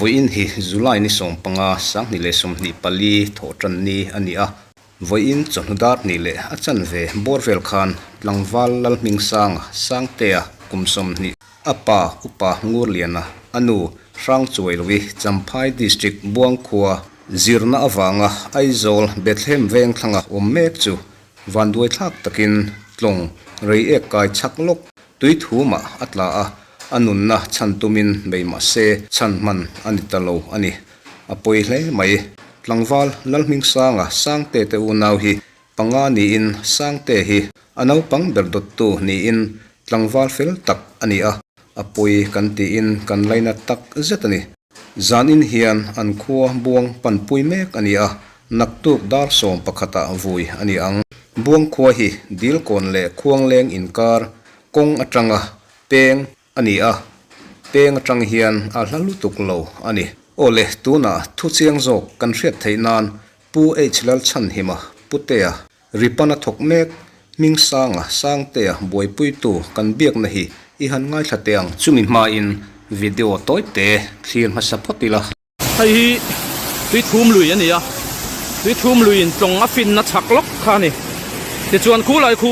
Voin hi July ni som panga sang ni le som ni pali tho tran ni ani a voin chonudar ni le achan ve borvel khan tlangwal lal ming sang te a kumsom ni apa upa ngurliana anu rang chuailowi Champhai district buangkhua zirna awanga aizol Bethlehem veng thlanga ommek chu vanduai thak takin tlong rei ek kai chaklok tuithuma atla a anunna chantumin meima se chanman anitalo ani apoi hle mai tlangwal lalming sanga sangte te unaw hi panga ni in sangte hi anau pang berdot tu ni in tlangwal fel tak ani a apoi kan ti in kan laina tak zetani zanin hian an khuwa buang panpui mek ani a naktuk dar som pakhata vui ani ang buang khuwa hi dil kon le khuang leng inkar kong atanga peng ani a peng atang hian a hlalu tuklo ani ole tuna thu chiang jok kan hriat theinan pu hlal chan hima putea ripana thok mek ming sanga sangte boipui tu kan biak na hi I han ngai thateang chumi ma in video toite thlian ma sapotila hei tui thum lui ani a tui thum lui in tlong a fin na chak lok kha ni ti chuan khu lai khu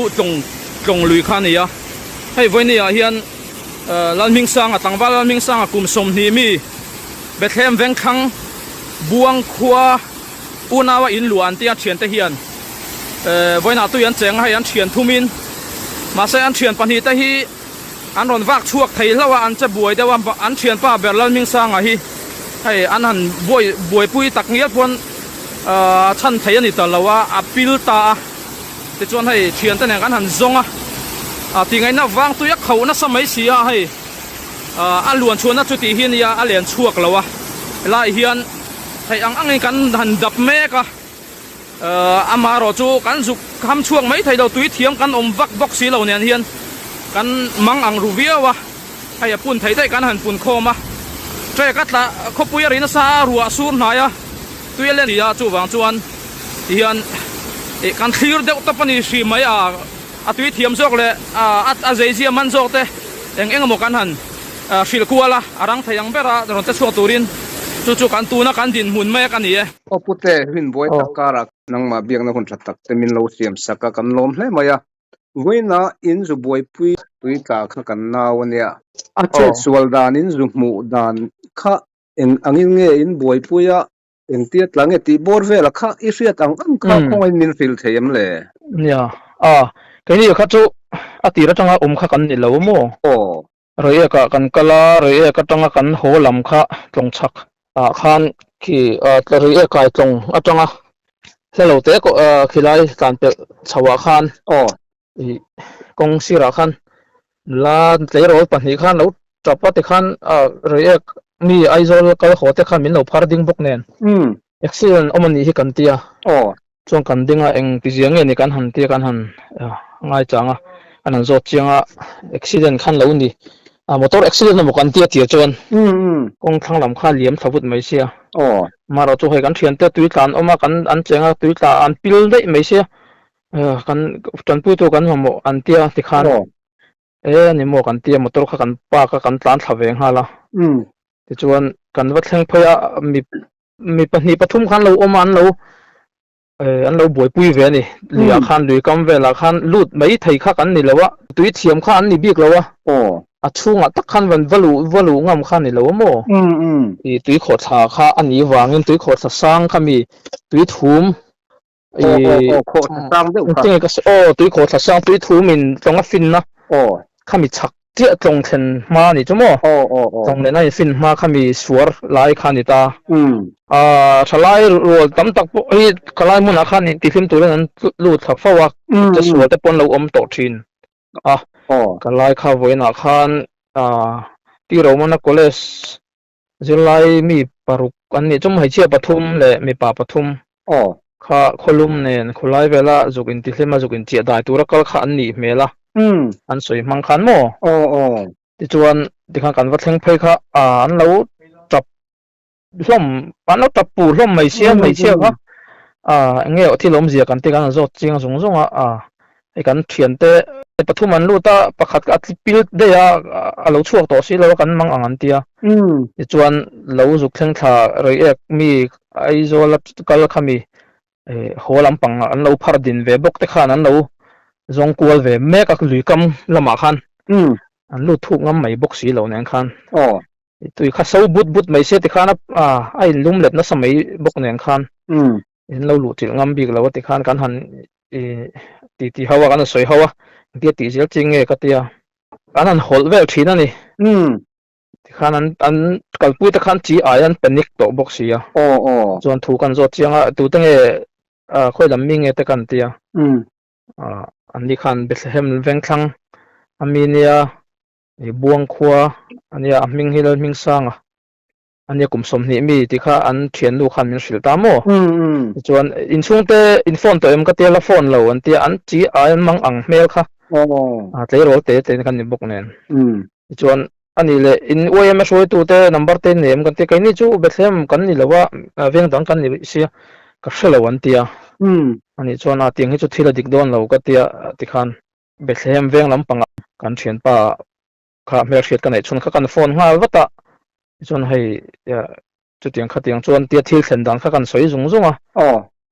tlong lui kha ni a hei voini a hian lalming sang atangwal lalming sang kum som ni mi Bethlehem veng khang buang khua unawa in luan tia thian te hian voina tu yan cheng hai an thian thumin ma se an thian pani te hi an ron wak chuak thei lawa an che buai dewa an thian pa ber lalming sang a hi hei an han buai pui tak ngia pon chan thei ani ta lawa apil ta te chuan hei thian te neng an han zonga ti ngai na wang tu yak khau na samai sia hei a luan chuan chu ti hian ya a len chuak lawa lai hian hei ang kan han dap meka amaro chu kan zuk kham chuak mai thei do tui thiam kan om vak box si lo nen hian kan mang ang ruwiawa hei pun thei dai kan han pun khoma tre katla khopui rin sa ruwa sur na ya tui len ya chu wang chuan hian kan clear de tapani si mai a tui thiam zok le a zeizia man zok te eng mo kan han fil kuala arang thayang bera ron te chuak turin chu kan tuna kan din mun mai kan ni e opute hin boy takara nangma biak na kon thatak temin lo siam saka kan lom hle maya voina in zu boy pui tui ka kha kan nawania ache sualdan in zu mu dan kha eng angin nge in boy puya eng tiat lange ti borvel kha I riat ang kha khoi min fil theyam le ya cái này kha chu atira tanga kha kan ni lo mo rồi ka kan kala rồi ka tanga kan ho lam kha tlong chak khan ki rồi ka tlong atanga hello te ko khilai kan pe chawa khan kong sira khan la te ro pan hi khan lo chapa te khan rồi mi aizol ka ho te khan min lo phar ding bok nen accident omani hi kan tia chong kan dinga eng tijiang ni kan han tia kan han ngai changa anan zo chianga accident khan lo ni motor accident mo kan tia tia chon kong thang lam kha liam thavut mai sia maro chu hoi kan thian te tui tlan oma kan an chenga tui tla an pil dei mai sia kan tan pu to kan mo an tia ti khan ni mo kan tia motor kha kan pa ka kan tlan thaveng hala ti chuan kan wa thleng phaya mi pahni pathum khan lo oma an lo boi pui ve ni lia khan lui kam ve la khan lut mai thei kha kan ni lawa tui thiam kha an ni bik lawa chunga tak khan van valu ngam khan ni lo mo I tui kho tha kha ani wangin tui kho tha sang khami tui thum kho sang de ka tui kho tha sang tui thum in tonga fin na khami chak tia tong then ma ni chumo tong le nai fin ma khami suar lai khan ni ta thalai rol tam tak po hi kalai mun khan ni tifim tu len lu thak fawa te suar te pon lo om to thin kalai kha voina khan ti romana college zilai mi paruk an ni chum hai chia pathum le mi pa pathum kha kholum nen khulai vela zukin ti hlema zukin chia dai tura kal kha an ni mela an soi mang khan mo ti chuan ti kha kan wa thleng phei kha an lo tap hlom an lo tap pu hlom mai sia kha nge thi lom zia kan te kan zo ching zong zonga kan thian te pathum an luta pakhat ka pil de ya alo chuak to si lo kan mang angan tia ti chuan lo zuk thleng thla rei ek mi ai zola kal khami holam pang an lo phar din ve bok te khan an lo zong kual ve mek ak lui kam lama khan an lu thu ngam mai bok si lo nen khan tui kha so but mai se ti khan ai lum let na samai bok nen khan in lo lu til ngam bik lo ti khan kan han ti hawa kan soi hawa dia ti zel ching nge katia kan han hol vel thina ni ti khan an kalpui ta khan chi ayan panic to bok sia chuan thu kan zo chianga tu tange khoi lam mi nge te kan tia an ni khan Bethlehem veng thlang aminia buang khua ania ming hilal ming sanga ania kum som ni mi ti kha an thian lu khan min hril ta mo chuan in chung te in phone to em ka te la phone lo an tia an chi an mang ang mel kha tlei ro te kan ni bok nen chuan ani le in OMS roi tu te number 10 nem kan te kai ni chu Bethlehem kan ni lawa veng dang kan ni sia ka hrelo an tia ani chuan a tiang hi chu thila dik don lo ka tia ti khan Bethlehem veng lam panga kan thian pa kha mer hriat kan nei chun kha kan phone ngal wata chuan hei chu tiang kha tiang chuan tia thil thlen dan kha kan soi zung zunga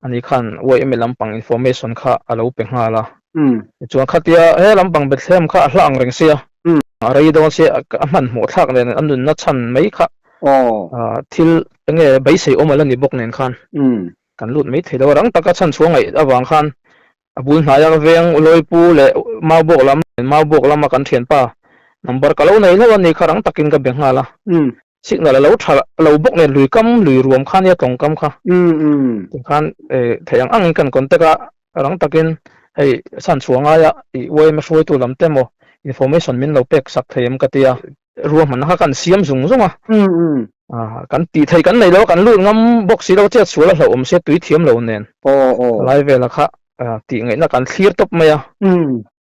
ani khan OMS lam pang information kha alo pe ngala chuan kha tia he lam pang Bethlehem kha hlang reng sia rei don se man mo thak nen an nun na chan mai kha thil nge bai sei omal ani bok nen khan kan lut mai thelo rang taka chan chuangai awang khan abul hnaya veng loi pu le mau bok lam kan thian pa number ka lo nei lo ani kharang takin ka beng hala signal lo tha lo bok nen lui kam lui ruam khan ya tong kam kha tin khan theyang ang kan konteka rang takin hei san chuanga ya I wei ma shoi tu lam temo information min lo pek sak them ka tia ruam man ha kan siam zung zunga kan ti thei kan nei lo kan lu ngam box si lo che chula lo om se tui thiam lo nen lai ve la kha ti ngai na kan thlir top maya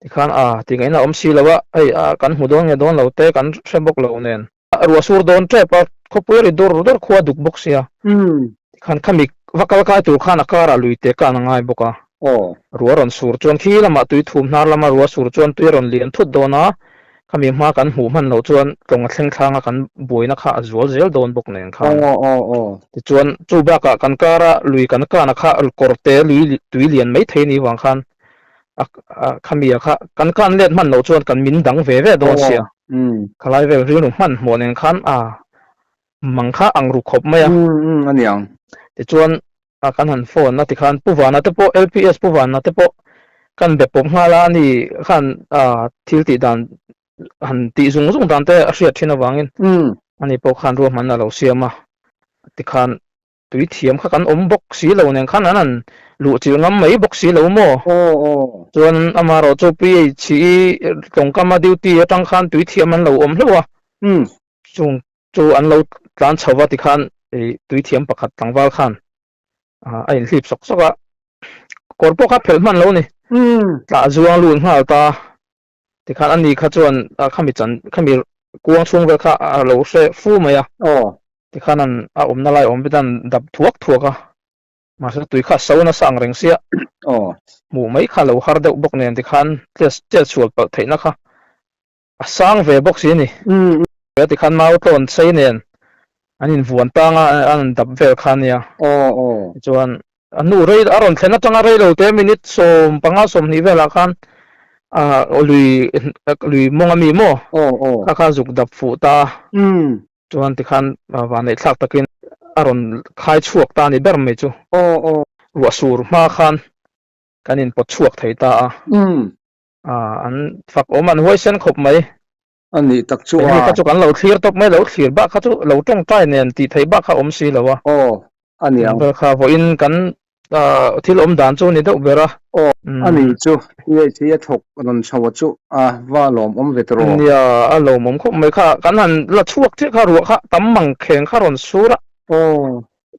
ti khan ti ngai na om si lawa ai kan hu don nge don lo te kan se bok lo nen ruwa sur don tre pa khopuri dor khwa duk box ya ti khan khamik wakal ka tu khan akara lui te kan ngai boka ruwa ron sur chuan khi lama tui thum nar lama ruwa sur chuan tui ron lian thut dona kami ma kan hu man lo chuan tonga thleng thanga kan boina kha azol zel don bok nen kha ti chuan chu ba ka kan kara lui kan ka na kha al korte lui tui lian mai thei ni wang khan kami kha kan let man lo chuan kan min dang ve ve don sia khalai ve ri nu man mo nen khan mang kha ang ru khop maya aniang ti chuan kan han phone na ti khan puwana te po LPS puwana te po kan be pom hala ni khan thil ti dan han ti zung dan te a hriat thina wangin ani po khan ro man na lo siama ti khan tui thiam kha kan om bok si lo nen khan anan lu chil ngam mai bok si lo mo chuan amaro chu pi chi tongkama duty atang khan tui thiam an lo om hlowa chung chu an lo tlan chawa ti khan tui thiam pakhat tangwal khan ai hlip sok soka korpo kha phelman lo ni ta zuang lu ngal ta ti khan ani kha chuan khami kuang chung ve kha lo se fu maya ti khan an om na lai om bidan dap thuak a ma sa tui kha so na sang reng sia mu mai kha lo har de bok nen ti khan test chual pa theina kha sang ve bok si ni ti khan mau ton sei nen anin vuan tanga an dap vel khan ya chuan anu rei aron thena tanga rei lo te minute som panga som ni vela khan lui mongami mo kha zuk dap fu ta chuan ti khan wa nei thlak takin aron khai chuak ta ni ber me chu ruwa sur ma khan kanin pot chuak thei ta an fak oman hoisen khop mai ani tak chu ni ka chu kan lo thlir top mai lo thlir ba kha chu lo tong tai nen ti thei ba kha om si lawa aniang ber kha vo in kan thil om dan chu ni do bera ani chu ye thok ron chawa chu wa lom om vetro nia a lo mom khop mai kha kan han la chuak thi kha ruwa kha tam mang kheng kha ron sura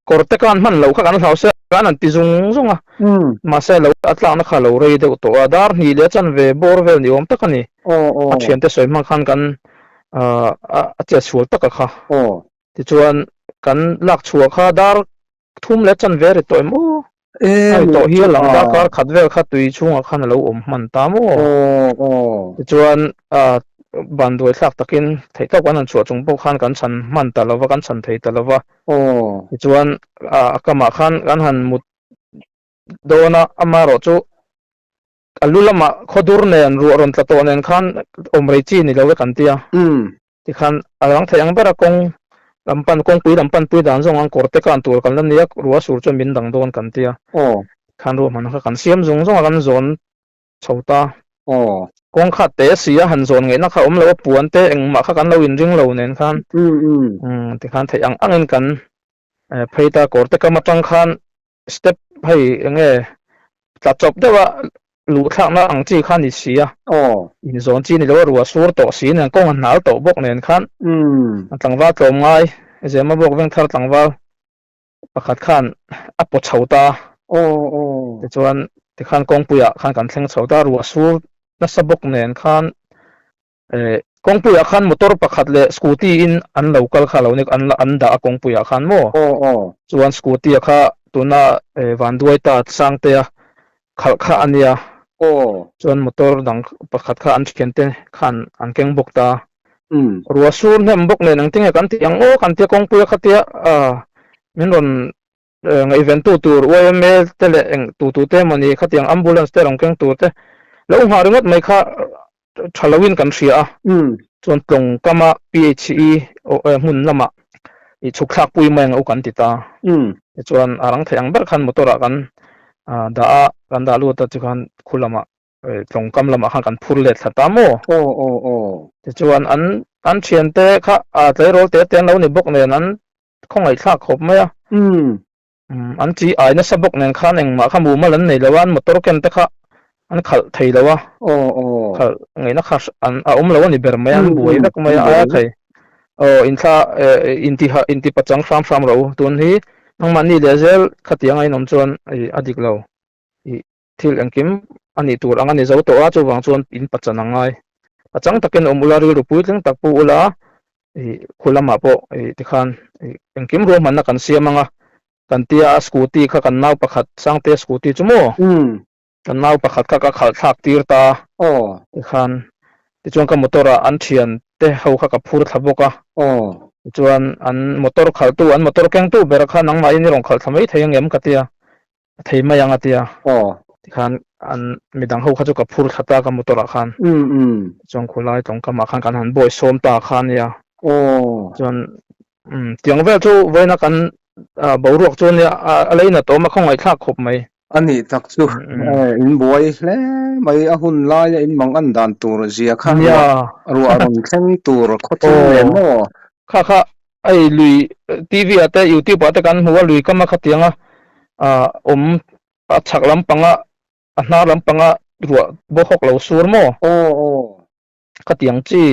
korte kan man lo kha kan hlau se kan an ti zunga ma se lo atlang na kha lo rei de to adar ni le chan ve bor vel ni om takani a thian te soi mang khan kan a che chul tak kha ti chuan kan lak chua kha dar thum le chan ve re toy mo ai to hi chu lang da kar khat vel khat tui chunga khan lo man ta mo chuan ban doi thlak takin thei tlak an chu chung pawh khan kan chan man ta lova kan chan thei ta lova chuan akama khan kan han mut dona amaro chu alulama khodur nen ru ron tla to nen khan omrei chi ni lo kan tia ti khan alang thei ang bera kong kong pui dan zong ang korte kan tur kan lam nia ruwa sur chu min dang don kan tia khan ru man kha kan siam zong zong kan zon chhota kong khat te sia han zon nge na kha om lo puan te eng ma kha kan lo in ring lo nen khan ti khan thei ang angin kan pheita korte ka matang khan step hei enge tla chop dewa lu thak na ang chi khan ni sia in zon chi ni lo ruwa sur to si nen kong an nal to bok nen khan tlangwa tlom ngai zema bok veng thar tlangwa pakhat khan apo chhota ti chuan ti khan kong puya khan kan thleng chhota ruwa sur na sabok nen khan kong puya khan motor pakhat le scooty in an local kha lo nik an da kong puya khan mo chuan scooty kha tuna van duai ta sang te khal kha ania chuan motor dang pakhat kha an thian te khan an keng bok ta ruwa sur nem bok nen ang tinga kan ti ang kan ti kong puya khatia min ron ngai event tur OML tele eng tu te mani khatiang ambulance te rong keng tur te lo ha ringot mai kha thalawin kan ria chuan tlong kama PHE mun lama I chukhlak pui mai ngau kan ti ta chuan arang theiang ber khan motora kan da lu ta chu khan khulama tlong kam lama khan kan phur le thata mo chuan an thian te kha tlai rol te ten lo ni bok nen an khongai thlak khop mai an chi ai na sabok nen khan eng ma kha mu ma lan nei lawan motor ken te kha an khal thei lawa khal ngai na kha an lawa ni ber mai an buai dak mai a thei inti pachang sam ro tun hi nang mani le zel khatiang ai nom chuan adik lo thil angkim ani tur angani zo to a chu wang chuan in pachana ngai pachang takin omulari rupui tling takpu ula khulama po ti khan angkim ro man na kan siamanga kan tia scooty kha kan nau pakhat sang te scooty chumo kan nau pakhat kha ka khal thak tir ta ti khan ti chuan ka motora an thian te ho kha ka phur thaboka chuan an motor khal tu an motor keng tu ber kha nang mai ni rong khal thamai thei angem ka tia thei mai anga tia ti khan an midang ho kha chu ka phur thata ka motora khan chuan khulai tong ka ma khan kan han boy som ta khan ya chuan tiang vel chu voina kan boruak chuan ya aleina to ma khongai thlak khop mai ani tak chu in buai hle mai a hun lai in mang an dan tur zia khan ya ru arong thleng tur khotin le mo kha ai lui TV ate YouTube ate kan huwa lui kama khatianga chak lampanga hna lampanga ruwa bo khok lo sur mo khatiang chi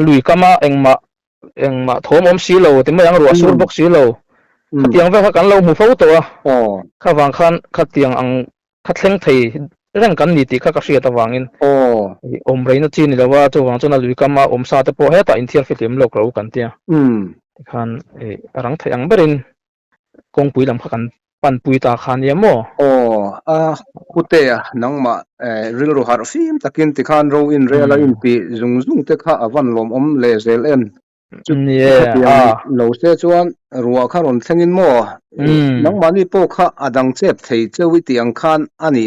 lui kama engma thom om si lo ti mai ang ruwa sur bok si lo khatiang ve kan lo mu fo to kha wang khan khatiang ang khathleng thei reng kan ni ti kha ka sia ta wangin om reina chi ni lawa chu wang chuna lui kama om sa te po heta in thiar filim lok ro kan tia khan arang thei ang berin kong pui lam kha kan pan pui ta khan ya mo kute nangma ril ro har fim takin ti khan ro in rela in pi zung te kha avan lom om le zel en lo se chuan ruwa kha ron thlengin mo nangma ni po kha adang chep thei chewi tiang khan ani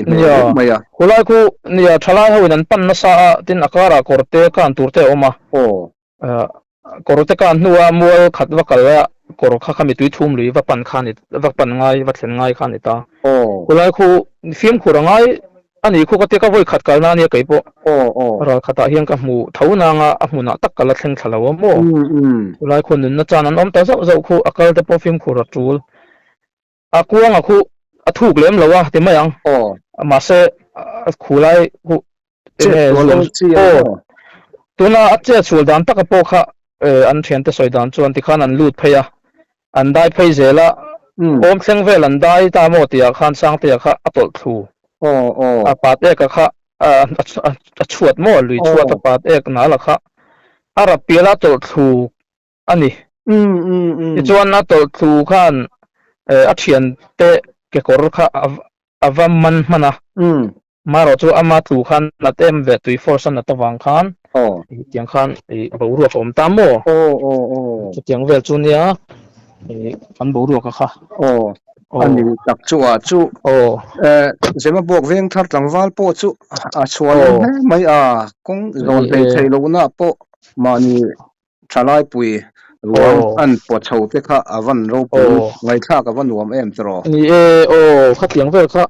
maya hulai khu nia thalai ho nan pan na sa tin akara korte kan turte oma korte kan nuwa mual khatwa kala kor kha khami tui thum lui va pan khan ni va pan ngai va thlen ngai khan ta hulai khu film khurangai ani khu ka te ka voi khat kalna ni kai po ra khata hiang ka mu thauna nga a hmuna tak kala thleng thalawa mo hulai khu nun na chan an om ta zo khu akal te po film khura tul akuang khu athuk lem lawa te mayang ma se khulai khu tuna ache chul dan tak po kha an thian te soidan chuan ti khan an lut phaya an dai phei zela om thleng vel an dai ta mo tia khan sang tia kha atol thu a pat ek kha a chuat mo lui chuat a pat ek na la kha ara pela tol thu ani chuan na tol thu khan a thian te ke kor kha avam man mana maro chu ama tu khan na tem ve tui force na tawang khan tiang khan bo ru om tam mo chu tiang vel chu nia kan bo ru ka kha ani tak chu a chu zema bok veng thar tlangwal po chu a chuan mai a kong zon te theilo na po mani thalai pui ruam an po chho te kha avan ro pu ngai kha ka van nuam em tro ni kha tiang vel kha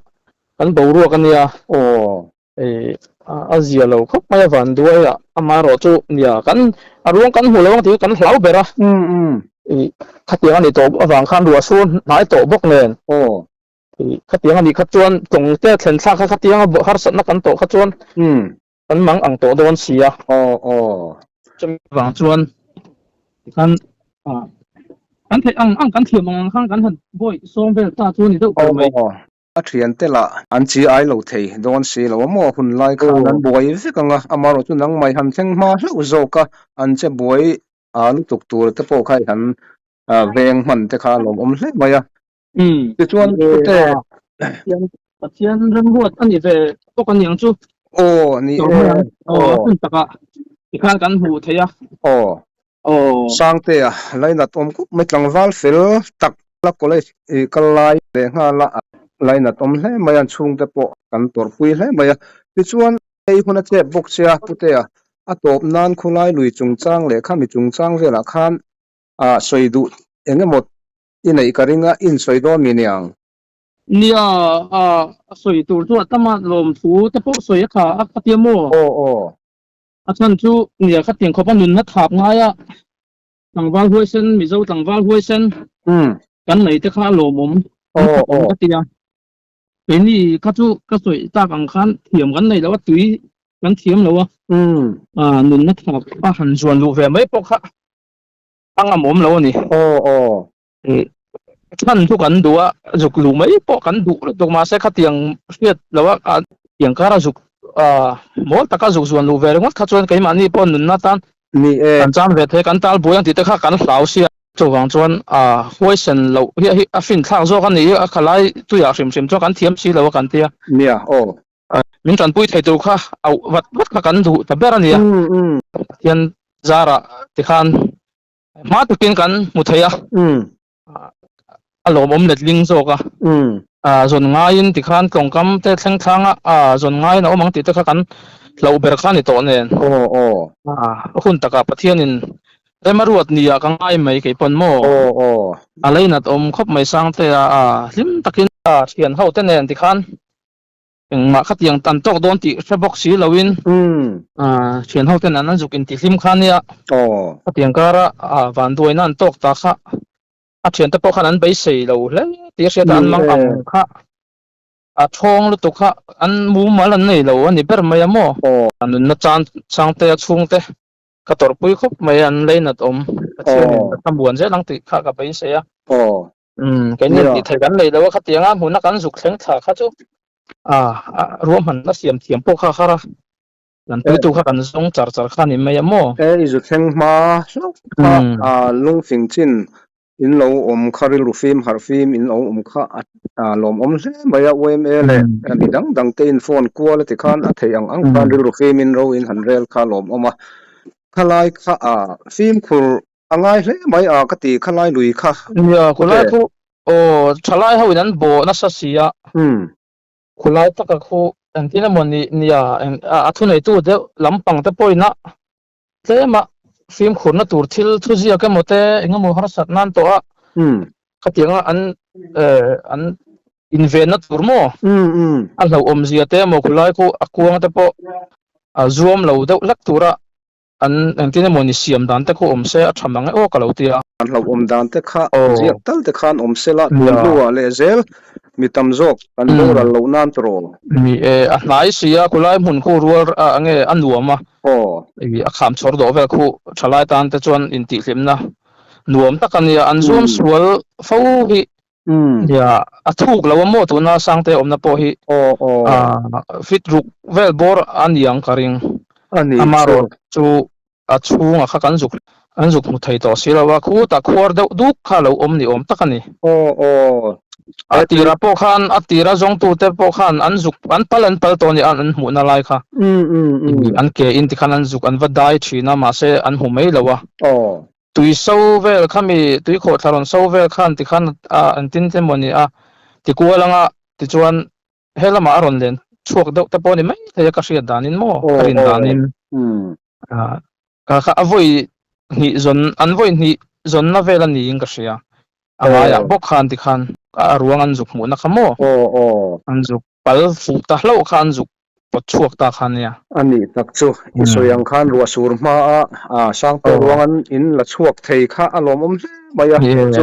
kan bo ru ka nia azia lo khop mai van duai amaro chu nia kan arung kan hulawang ti kan hlau bera khát tiếng anh tổ vàng khan đùa xuân nói tổ bốc nền khát tiếng anh khát chuan tổng te thèn sa khát tiếng anh bộ hát sẵn nó cắn tổ khát chuan cắn mắng ăn tổ đôn xì à trong vàng chuan cắn cắn thấy ăn cắn thiềm ăn khang cắn hẳn bôi xông về ta chuan thì đâu có mấy a thian te la an chi ai lo thei don si lo mo hun lai kha an boi ve kanga amaro chu nang mai han theng ma lo zo ka an che boi an tuk tur te po khai han veng man te kha lom om hle maya ti chuan te chian rem huat ani ve to kan yang chu ni kun taka ikhan kan hu theya sang te a laina tom ku mai tlangwal fel tak la college kalai le nga la laina tom hle mayan chung te po kan tor pui hle maya ti chuan ei huna che bok chia pute a top nan khulai lui chung chang le khami chung chang vela khan soidu engemot inei karinga in soido miniang nia soi tur chu atama lom thu te po soi kha akatiamo achan chu nia khating khopan nun na thap ngaya tangwal huisen mizo tangwal huisen kan nei te kha lomum katia peni ka chu ka soi ta kang khan thiam kan nei lawa tui kan thiam lawa nun na thap a han zuan lu ve mai po kha anga mom lo ni chan thu kan dua zuk lu mai po kan du dok ma se kha tiang fiat lawa tiang kara zuk mol taka zuk zuan lu ve ngot kha chuan kai mani pon nun na tan ni kan cham ve the kan tal boyang ti te kha kan hlau sia chawang chuan huisen lo hi a fin thang zo kan ni a khalai tu ya hrim hrim cho kan thiam si lo kan tia nia min tran pui thei tu kha au wat kha kan du ta ber ania tian zara ti khan ma tu kin kan mu theya alom om let ling zo ka zon ngain ti khan klongkam te thleng thanga zon ngai na omang ti te kha kan lo ber khan ni to nen hun taka pathianin remaruat nia ka ngai mai ke pon mo alainat om khop mai sang te lim takin thian ho te nen ti khan ma khatiang tan tok don ti sebok si lowin thian ho te nan zukin ti hlim khan nia khatiang kara van duai nan tok ta kha thian te po khan an bei sei lo hle ti se tan mang ang kha thong lu tu kha an mu malan nei lo ani ber mai mo anun na chan sang te chung te ka tor pui khop mai an leinat om tambuan je lang ti kha ka bei se ya cái này thì thầy gắn này đâu có tiếng á muốn nó gắn dục sáng thả khác chứ ruộng mình nó xiêm thiểm bộ khác ra lần cuối tu khác gắn sống char char khác nên mấy mò cái dục sáng mà lung phình chín in lâu khari lu phim har phim in lâu kha lom le maya wem ele ni dang te in phone quality khan thei ang khari lu phim in ro in hanrel kha lom khalai kha phim khur angai le mai ka ti khalai lui kha ya kulai khu chalai ho inan bo na sa sia kulai ta ka khu an tina mon ni ya athu nei tu de lampang te poina te ma phim khur na tur thil thu zia ka mote engamo har sat nan to khatianga an invent na tur mo a lo zia te mo kulai khu akuang te po zoom lo de lak tura an tina mon ni siam dan te khu se a thamang o ka lo tia an lo dan te kha zia tal te khan se la lu le zel mi tam jok an lo nan tro mi a hnai sia kulai mun khu rual ange anuama a kham chhor do ve khu thalai tan te chuan in ti hlimna nuam takania an zoom swal fo hi ya athuk lo mo tu na sang te omna po hi fit ruk vel bor an yang karing ani amaro chu a chunga kha kan zuk an zuk mu thei to sirawa khu ta khwar deuh duk kha lo om ni om takani atira po khan atira zong tu te po khan an zuk an pal to ni an hmu na lai kha an ke in ti khan an zuk an vadai thina ma se an hu mai lawa oh tui so vel khami tui kho tharon so vel khan ti khan an tin te moni a ti kualanga ti chuan helama aron len chuak deuh te pawh ni mai thei ka hriat danin mo ka rin danin ka avoi hni zon an voi hni zon na vel ani in ka hria angaya bok khan ti khan a ruang an zuk mu na khamo an zuk pal fu ta hlo khan zuk pot chuak ta khan ya ani tak chu isoyang khan ruwa sur ma a sang to ruangan in la chuak thei kha alom maya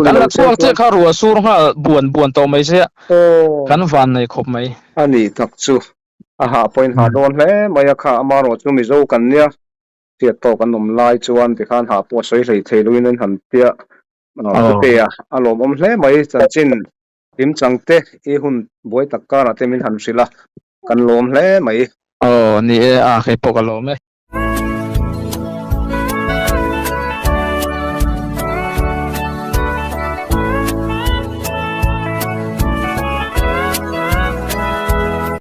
kan la chuak che kha ruwa sur nga buan to mai se kan van nei khop mai ani tak chu aha point ha don hle maya kha amaro chu mi zo kan nia tiat to kan nom lai chuan ti khan ha po soi rei thei luin an han tia te a alom hle mai chin tim changte e hun boi takka na te min han sila kan lom hle mai ni a khai po ka lo me